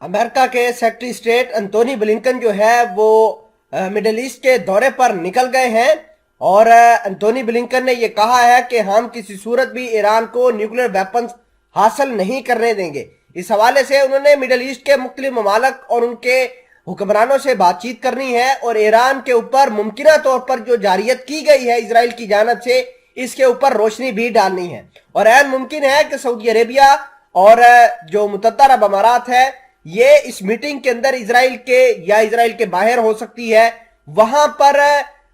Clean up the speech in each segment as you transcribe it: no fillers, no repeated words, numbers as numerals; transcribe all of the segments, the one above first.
America के secretary state Antony Blinken जो है वो मिडिल ईस्ट के दौरे पर निकल गए हैं और एंटोनी ब्लिंकन ने ये कहा है कि हम किसी सूरत भी ईरान को न्यूक्लियर वेपन्स हासिल नहीं करने देंगे। इस हवाले से उन्होंने मिडिल ईस्ट के मुख्तलिफ ममालिक और उनके हुक्मरानों से बातचीत करनी है और ईरान के ऊपर मुमकिना तौर पर जो जारियत की गई है इजराइल की जानिब से इसके ऊपर रोशनी भी डालनी है। और ऐन मुमकिन है कि सऊदी अरेबिया और जो मुत्तहदा अरब अमारात है ये इस मीटिंग के अंदर इजराइल के या इजराइल के बाहर हो सकती है, वहां पर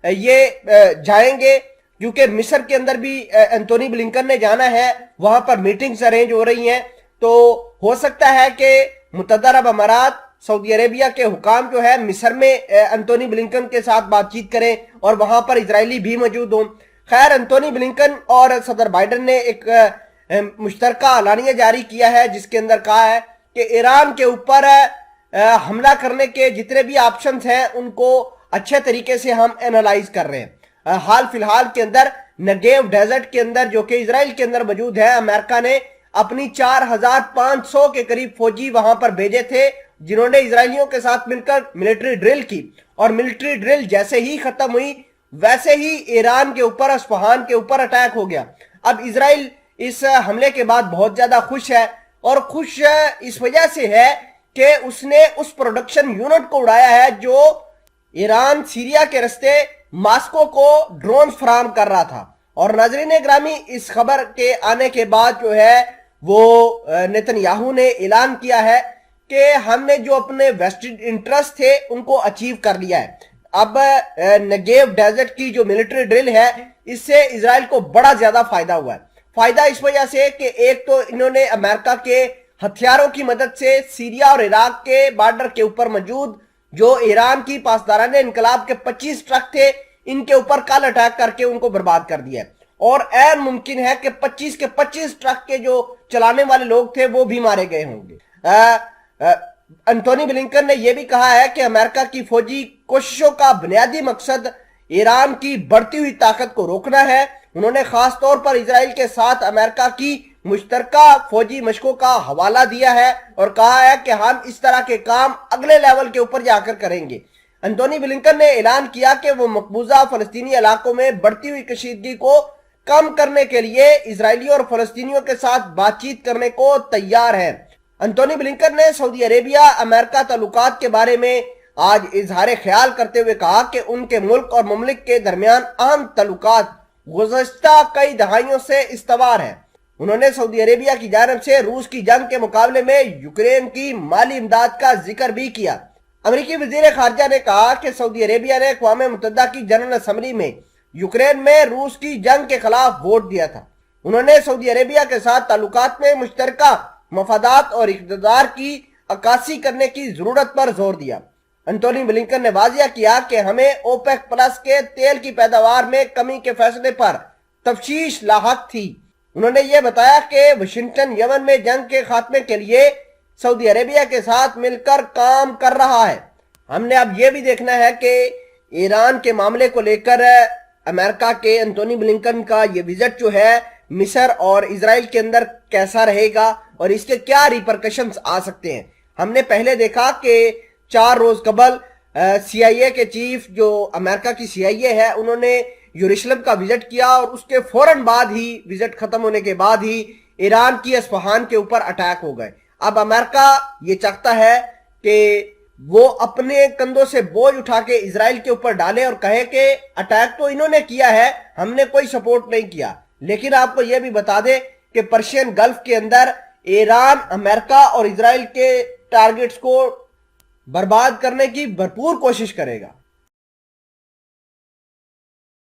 ये जाएंगे क्योंकि मिस्र के अंदर भी एंटोनी ब्लिंकन ने जाना है, वहां पर मीटिंग्स अरेंज हो रही हैं। तो हो सकता है कि मुत्तहदा अरब अमारात सऊदी अरेबिया के हुकाम जो है मिस्र में एंटोनी ब्लिंकन के साथ बातचीत करें और वहां पर इजरायली भी मौजूद हों। खैर, एंटोनी ब्लिंकन और सदर बाइडन ने एक मुश्तरका एलानिया जारी किया है जिसके अंदर कहा है कि ईरान के ऊपर हमला करने के जितने भी ऑप्शंस हैं उनको अच्छे तरीके से हम एनालाइज कर रहे हैं। हाल फिलहाल के अंदर नेगेव डेजर्ट के अंदर जो कि इजराइल के अंदर मौजूद है, अमेरिका ने अपनी 4500 के करीब फौजी वहां पर भेजे थे जिन्होंने इजरायलियों के साथ मिलकर मिलिट्री ड्रिल की और मिलिट्री ड्रिल जैसे ही खत्म हुई वैसे ही ईरान के ऊपर अस्फहान के ऊपर अटैक हो गया। अब इजराइल इस हमले के बाद बहुत ज्यादा खुश है और खुश इस वजह से है कि उसने उस प्रोडक्शन यूनिट को उड़ाया है जो ईरान सीरिया के रास्ते मॉस्को को ड्रोन फराहम कर रहा था। और नाज़रीन ग्रामी, इस खबर के आने के बाद जो है वो नेतन्याहू ने ऐलान किया है कि हमने जो अपने वेस्टेड इंटरेस्ट थे उनको अचीव कर लिया है। अब नेगेव डेजर्ट की जो मिलिट्री ड्रिल है इससे इजराइल को बड़ा ज्यादा फायदा हुआ है। फायदा इस वजह से कि एक तो इन्होंने अमेरिका के हथियारों की मदद से सीरिया और इराक के बॉर्डर के ऊपर मौजूद जो ईरान की पासदाराने इनकलाब के 25 ट्रक थे इनके ऊपर कल अटैक करके उनको बर्बाद कर दिया है। और ऐन मुमकिन है कि 25 के 25 ट्रक के जो चलाने वाले लोग थे वो भी मारे गए होंगे। एंटोनी ब्लिंकन ने यह भी कहा है कि अमेरिका की फौजी कोशिशों का बुनियादी मकसद ईरान की बढ़ती हुई ताकत को रोकना है। उन्होंने खास तौर पर इजराइल के साथ अमेरिका की मुश्तरका फौजी मशकों का हवाला दिया है और कहा है कि हम इस तरह के काम अगले लेवल के ऊपर जाकर करेंगे। एंटोनी ब्लिंकन ने ऐलान किया कि वो मकबूजा फलस्तीनी इलाकों में बढ़ती हुई कशीदगी को कम करने के लिए इजरायली और फलस्तीनियों के साथ बातचीत करने को तैयार है। एंटोनी ब्लिंकन ने सऊदी अरेबिया अमेरिका ताल्लुकात के बारे में आज इजहार ख्याल करते हुए कहा कि उनके मुल्क और मुमलिक के दरमियान अहम ताल्लुकात गुज़श्ता कई दहाइयों से इस्तवार है। उन्होंने सऊदी अरेबिया की जानिब से रूस की जंग के मुकाबले में यूक्रेन की माली इमदाद का जिक्र भी किया। अमेरिकी वजीर खारजा ने कहा कि सऊदी अरेबिया ने अक़वाम मुत्तहिदा की जनरल असम्बली में यूक्रेन में रूस की जंग के खिलाफ वोट दिया था। उन्होंने सऊदी अरेबिया के साथ ताल्लुकात में मुश्तरका मफादात और इक़्तिदार की अक्कासी करने की जरूरत पर जोर दिया। एंटोनी ब्लिंकन ने वाजिया किया कि हमें ओपेक प्लस के तेल की पैदावार में कमी के फैसले पर तफ्शीश लाहक थी। उन्होंने ये बताया कि वाशिंगटन यमन में जंग के खात्मे के लिए सऊदी अरेबिया के साथ मिलकर काम कर रहा है। हमने अब यह भी देखना है कि ईरान के मामले को लेकर अमेरिका के एंटोनी ब्लिंकन का ये विजिट जो है मिस्र और इजराइल के अंदर कैसा रहेगा और इसके क्या रिपरकशंस आ सकते हैं। हमने पहले देखा कि 4 रोज कबल CIA के चीफ जो अमेरिका की CIA है उन्होंने यरूशलेम का विजिट किया और उसके फौरन बाद ही विजिट खत्म होने के बाद ही ईरान की अस्फहान के ऊपर अटैक हो गए। अब अमेरिका ये चाहता है कि वो अपने कंधों से बोझ उठा के इजराइल के ऊपर डाले और कहे कि अटैक तो इन्होंने किया है, हमने कोई सपोर्ट नहीं किया। लेकिन आपको यह भी बता दें कि पर्शियन गल्फ के अंदर ईरान अमेरिका और इजराइल के टारगेट्स को बर्बाद करने की भरपूर कोशिश करेगा।